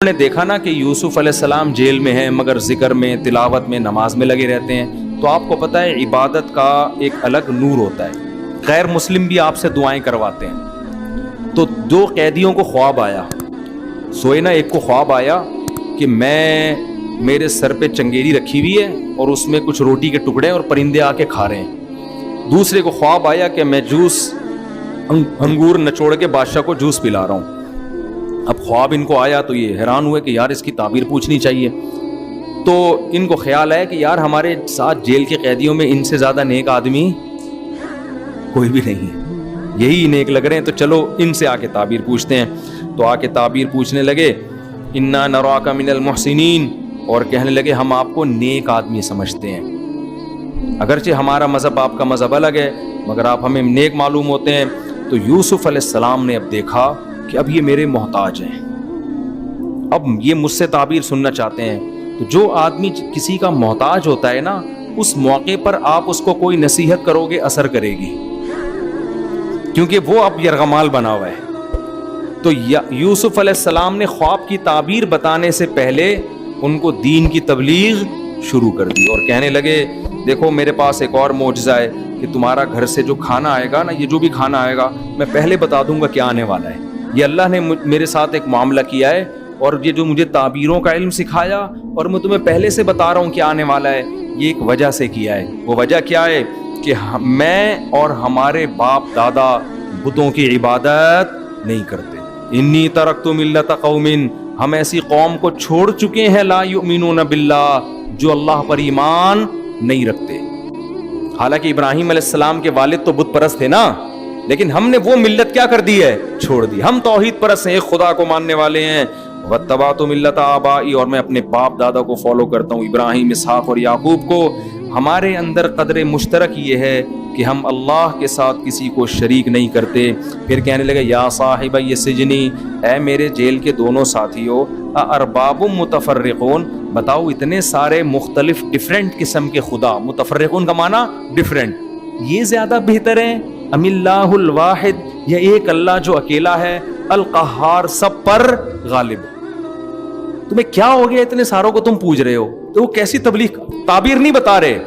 نے دیکھا نا کہ یوسف علیہ السلام جیل میں ہیں مگر ذکر میں، تلاوت میں، نماز میں لگے رہتے ہیں، تو آپ کو پتہ ہے عبادت کا ایک الگ نور ہوتا ہے۔ غیر مسلم بھی آپ سے دعائیں کرواتے ہیں۔ تو دو قیدیوں کو خواب آیا، سوئے نا، ایک کو خواب آیا کہ میرے سر پہ چنگیری رکھی ہوئی ہے اور اس میں کچھ روٹی کے ٹکڑے اور پرندے آ کے کھا رہے ہیں۔ دوسرے کو خواب آیا کہ میں جوس انگور نچوڑ کے بادشاہ کو جوس پلا رہا ہوں۔ اب خواب ان کو آیا تو یہ حیران ہوئے کہ یار اس کی تعبیر پوچھنی چاہیے۔ تو ان کو خیال آیا کہ یار ہمارے ساتھ جیل کے قیدیوں میں ان سے زیادہ نیک آدمی کوئی بھی نہیں ہے، یہی نیک لگ رہے ہیں، تو چلو ان سے آ کے تعبیر پوچھتے ہیں۔ تو آ کے تعبیر پوچھنے لگے، انا نراک من المحسنین، اور کہنے لگے ہم آپ کو نیک آدمی سمجھتے ہیں، اگرچہ ہمارا مذہب آپ کا مذہب الگ ہے مگر آپ ہمیں نیک معلوم ہوتے ہیں۔ تو یوسف علیہ السلام نے اب دیکھا کہ اب یہ میرے محتاج ہیں، اب یہ مجھ سے تعبیر سننا چاہتے ہیں۔ تو جو آدمی کسی کا محتاج ہوتا ہے نا، اس موقع پر آپ اس کو کوئی نصیحت کرو گے اثر کرے گی، کیونکہ وہ اب یرغمال بنا ہوا ہے۔ تو یوسف علیہ السلام نے خواب کی تعبیر بتانے سے پہلے ان کو دین کی تبلیغ شروع کر دی اور کہنے لگے دیکھو میرے پاس ایک اور معجزہ ہے کہ تمہارا گھر سے جو کھانا آئے گا نا، یہ جو بھی کھانا آئے گا میں پہلے بتا دوں گا کیا آنے والا ہے۔ یہ اللہ نے میرے ساتھ ایک معاملہ کیا ہے اور یہ جو مجھے تعبیروں کا علم سکھایا اور میں تمہیں پہلے سے بتا رہا ہوں کیا آنے والا ہے، یہ ایک وجہ سے کیا ہے۔ وہ وجہ کیا ہے کہ میں اور ہمارے باپ دادا بتوں کی عبادت نہیں کرتے۔ انی ترکت ملت قوم، ہم ایسی قوم کو چھوڑ چکے ہیں لا یؤمنون باللہ، جو اللہ پر ایمان نہیں رکھتے۔ حالانکہ ابراہیم علیہ السلام کے والد تو بت پرست تھے نا، لیکن ہم نے وہ ملت کیا کر دی ہے، چھوڑ دی۔ ہم توحید پرست ہیں، ایک خدا کو ماننے والے ہیں۔ واتبعت ملت آبائی، اور میں اپنے باپ دادا کو فالو کرتا ہوں، ابراہیم، اسحاق اور یعقوب کو۔ ہمارے اندر قدر مشترک یہ ہے کہ ہم اللہ کے ساتھ کسی کو شریک نہیں کرتے۔ پھر کہنے لگے یا صاحبی السجنی، اے میرے جیل کے دونوں ساتھیو، ارباب متفرقون، بتاؤ اتنے سارے مختلف ڈیفرنٹ قسم کے خدا، متفرقون کا معنی ڈیفرنٹ، یہ زیادہ بہتر ہیں ام اللہ الواحد، یا ایک اللہ جو اکیلا ہے، القہار، سب پر غالب۔ تمہیں کیا ہو گیا اتنے ساروں کو تم پوچھ رہے ہو؟ تو وہ کیسی تبلیغ، تعبیر نہیں بتا رہے،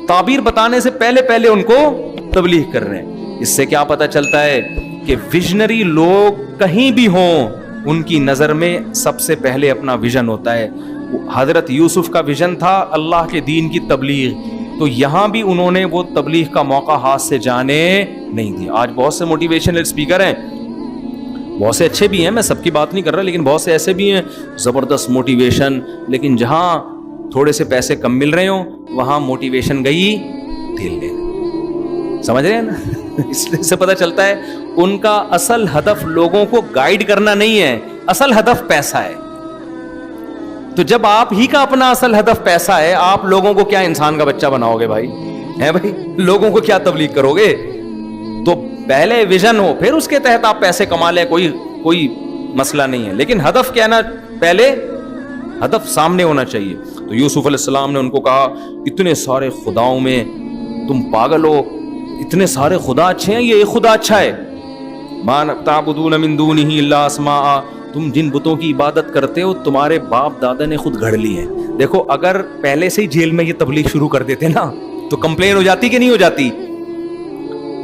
تعبیر بتانے سے پہلے ان کو تبلیغ کر رہے ہیں۔ اس سے کیا پتہ چلتا ہے کہ ویژنری لوگ کہیں بھی ہوں، ان کی نظر میں سب سے پہلے اپنا ویژن ہوتا ہے۔ حضرت یوسف کا ویژن تھا اللہ کے دین کی تبلیغ، تو یہاں بھی انہوں نے وہ تبلیغ کا موقع ہاتھ سے جانے نہیں دیا۔ آج بہت سے موٹیویشنل اسپیکر ہیں، بہت سے اچھے بھی ہیں، میں سب کی بات نہیں کر رہا، لیکن بہت سے ایسے بھی ہیں زبردست موٹیویشن، لیکن جہاں تھوڑے سے پیسے کم مل رہے ہوں وہاں موٹیویشن گئی تیل لے، سمجھ رہے ہیں نا؟ اس سے پتہ چلتا ہے ان کا اصل ہدف لوگوں کو گائیڈ کرنا نہیں ہے، اصل ہدف پیسہ ہے۔ تو جب آپ ہی کا اپنا اصل ہدف پیسہ ہے، آپ لوگوں کو کیا انسان کا بچہ بناؤ گے بھائی؟ ہے بھائی، لوگوں کو کیا تبلیغ کرو گے؟ تو پہلے ویژن ہو، پھر اس کے تحت آپ پیسے کما لیں، کوئی مسئلہ نہیں ہے، لیکن ہدف کیا نا، پہلے ہدف سامنے ہونا چاہیے۔ تو یوسف علیہ السلام نے ان کو کہا اتنے سارے خداؤں میں تم پاگل ہو، اتنے سارے خدا اچھے ہیں، یہ ایک خدا اچھا ہے۔ ما تعبدون من دونہ الا اسماء، تم جن بتوں کی عبادت کرتے ہو تمہارے باپ دادا نے خود گھڑ لی ہے۔ دیکھو اگر پہلے سے ہی جیل میں یہ تبلیغ شروع کر دیتے نا تو کمپلین ہو جاتی کہ نہیں ہو جاتی؟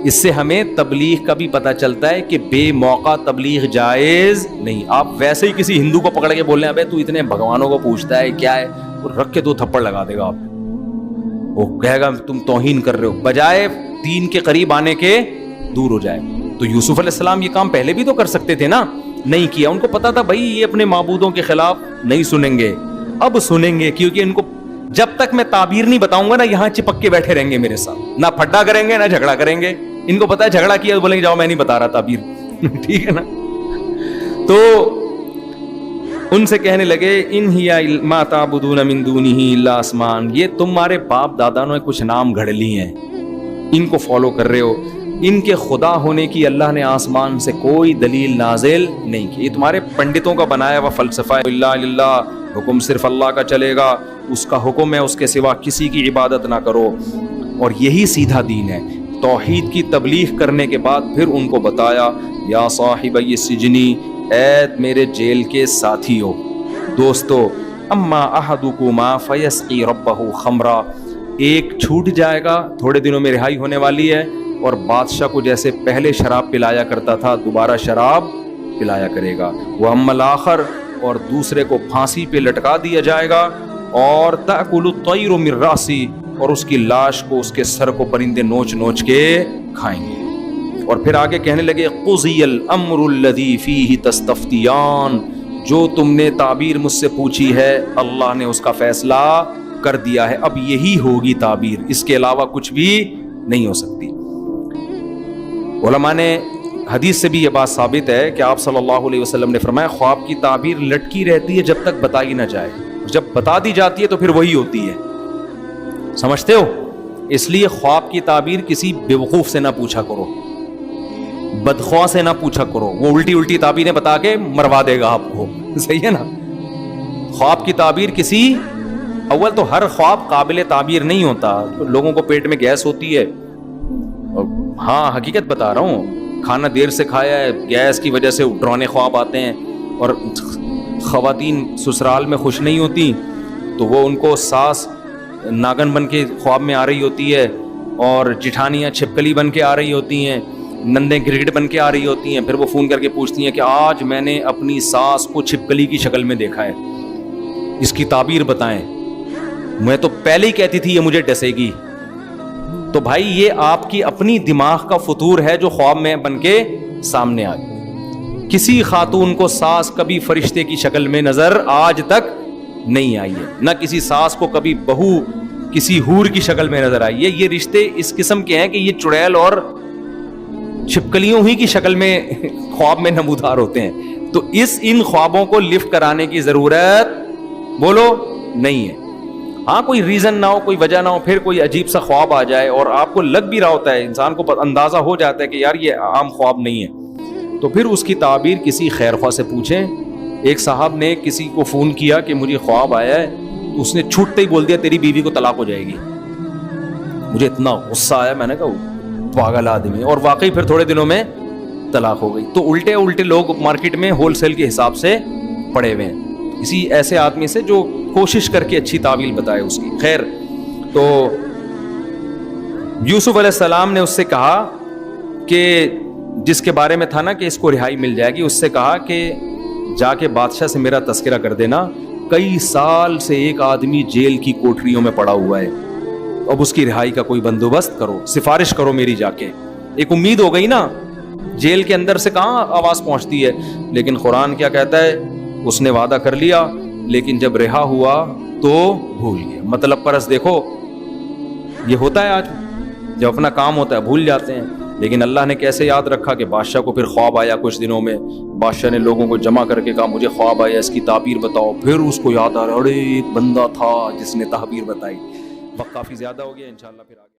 اس سے ہمیں تبلیغ کا بھی پتہ چلتا ہے کہ بے موقع تبلیغ جائز نہیں۔ آپ ویسے ہی کسی ہندو کو پکڑ کے بول رہے ہیں ابے تو اتنے بھگوانوں کو پوچھتا ہے کیا ہے، اور رکھ کے 2 تھپڑ لگا دے گا آپ، وہ کہے گا تم توہین کر رہے ہو، بجائے دین کے قریب آنے کے دور ہو جائے۔ تو یوسف علیہ السلام یہ کام پہلے بھی تو کر سکتے تھے نا، نہیں کیا۔ ان کو پتا تھا بھائی یہ اپنے معبودوں کے خلاف نہیں سنیں گے، اب سنیں گے، کیونکہ ان کو جب تک میں تعبیر نہیں بتاؤں گا نا یہاں چپک کے بیٹھے رہیں گے میرے ساتھ، نہ پھڈا کریں گے نہ جھگڑا کریں گے۔ ان کو پتا ہے جھگڑا کیا تو بولیں گے جاؤ میں نہیں بتا رہا تعبیر ٹھیک ہے نا۔ تو ان سے کہنے لگے ان ہی ما تعبدون من دونہ الا اسماء، یہ تمہارے باپ دادا نے کچھ نام گھڑ لی ہیں، ان کو فالو کر رہے ہو، ان کے خدا ہونے کی اللہ نے آسمان سے کوئی دلیل نازل نہیں کی، یہ تمہارے پنڈتوں کا بنایا ہوا فلسفہ ہے۔ الا للہ، حکم صرف اللہ کا چلے گا، اس کا حکم ہے، اس کے سوا کسی کی عبادت نہ کرو، اور یہی سیدھا دین ہے۔ توحید کی تبلیغ کرنے کے بعد پھر ان کو بتایا یا صاحبی السجن، اے میرے جیل کے ساتھیو، دوستو، اما احدکما فیسقی ربہ خمرا، ایک چھوٹ جائے گا، تھوڑے دنوں میں رہائی ہونے والی ہے، اور بادشاہ کو جیسے پہلے شراب پلایا کرتا تھا دوبارہ شراب پلایا کرے گا، وہ اما الآخر، اور دوسرے کو پھانسی پہ لٹکا دیا جائے گا، اور تأکل الطیر من رأسی، اور اس کی لاش کو، اس کے سر کو پرندے نوچ نوچ کے کھائیں گے۔ اور پھر آگے کہنے لگے قضی الامر الذی فیہ تستفتیان، جو تم نے تعبیر مجھ سے پوچھی ہے اللہ نے اس کا فیصلہ کر دیا ہے، اب یہی ہوگی تعبیر، اس کے علاوہ کچھ بھی نہیں ہو سکتی۔ علماء نے حدیث سے بھی یہ بات ثابت ہے کہ آپ صلی اللہ علیہ وسلم نے فرمایا خواب کی تعبیر لٹکی رہتی ہے جب تک بتائی نہ جائے، جب بتا دی جاتی ہے تو پھر وہی ہوتی ہے، سمجھتے ہو؟ اس لیے خواب کی تعبیر کسی بیوقوف سے نہ پوچھا کرو، بدخواہ سے نہ پوچھا کرو، وہ الٹی الٹی تعبیریں بتا کے مروا دے گا آپ کو، صحیح ہے نا؟ خواب کی تعبیر کسی، اول تو ہر خواب قابل تعبیر نہیں ہوتا، تو لوگوں کو پیٹ میں گیس ہوتی ہے، اور ہاں حقیقت بتا رہا ہوں، کھانا دیر سے کھایا ہے، گیس کی وجہ سے ڈرانے خواب آتے ہیں، اور خواتین سسرال میں خوش نہیں ہوتی تو وہ ان کو ساس ناگن بن کے خواب میں آ رہی ہوتی ہے، اور جٹھانیاں چھپکلی بن کے آ رہی ہوتی ہیں، نندیں گرگٹ بن کے آ رہی ہوتی ہیں، پھر وہ فون کر کے پوچھتی ہیں کہ آج میں نے اپنی ساس کو چھپکلی کی شکل میں دیکھا ہے، اس کی تعبیر بتائیں، میں تو پہلے ہی کہتی تھی یہ مجھے ڈسے گی۔ تو بھائی یہ آپ کی اپنی دماغ کا فطور ہے جو خواب میں بن کے سامنے آ گئی۔ کسی خاتون کو ساس کبھی فرشتے کی شکل میں نظر آج تک نہیں آئی ہے، نہ کسی ساس کو کبھی بہو کسی حور کی شکل میں نظر آئی ہے۔ یہ رشتے اس قسم کے ہیں کہ یہ چڑیل اور چھپکلیوں ہی کی شکل میں خواب میں نمودار ہوتے ہیں، تو ان خوابوں کو لفٹ کرانے کی ضرورت بولو نہیں ہے۔ ہاں کوئی ریزن نہ ہو، کوئی وجہ نہ ہو، پھر کوئی عجیب سا خواب آ جائے اور آپ کو لگ بھی رہا ہوتا ہے، انسان کو اندازہ ہو جاتا ہے کہ یار یہ عام خواب نہیں ہے، تو پھر اس کی تعبیر کسی خیر خواہ سے پوچھیں۔ ایک صاحب نے کسی کو فون کیا کہ مجھے خواب آیا ہے، تو اس نے چھوٹتے ہی بول دیا تیری بیوی کو طلاق ہو جائے گی۔ مجھے اتنا غصہ آیا، میں نے کہا پاگل آدمی، اور واقعی پھر تھوڑے دنوں میں طلاق ہو گئی۔ تو الٹے لوگ مارکیٹ میں ہول سیل کے حساب سے پڑے ہوئے ہیں، کسی ایسے آدمی سے جو کوشش کر کے اچھی تعویل بتائے اس کی۔ خیر، تو یوسف علیہ السلام نے اس سے کہا کہ جس کے بارے میں تھا نا کہ اس کو رہائی مل جائے گی، اس سے کہا کہ جا کے بادشاہ سے میرا تذکرہ کر دینا، کئی سال سے ایک آدمی جیل کی کوٹریوں میں پڑا ہوا ہے، اب اس کی رہائی کا کوئی بندوبست کرو، سفارش کرو میری جا کے۔ ایک امید ہو گئی نا، جیل کے اندر سے کہاں آواز پہنچتی ہے، لیکن قرآن کیا کہتا ہے، اس نے وعدہ کر لیا لیکن جب رہا ہوا تو بھول گیا۔ مطلب پرس دیکھو، یہ ہوتا ہے آج، جب اپنا کام ہوتا ہے بھول جاتے ہیں، لیکن اللہ نے کیسے یاد رکھا کہ بادشاہ کو پھر خواب آیا کچھ دنوں میں، بادشاہ نے لوگوں کو جمع کر کے کہا مجھے خواب آیا، اس کی تعبیر بتاؤ، پھر اس کو یاد آ رہا ارے ایک بندہ تھا جس نے تعبیر بتائی۔ وقت کافی زیادہ ہو گیا، انشاءاللہ پھر آگے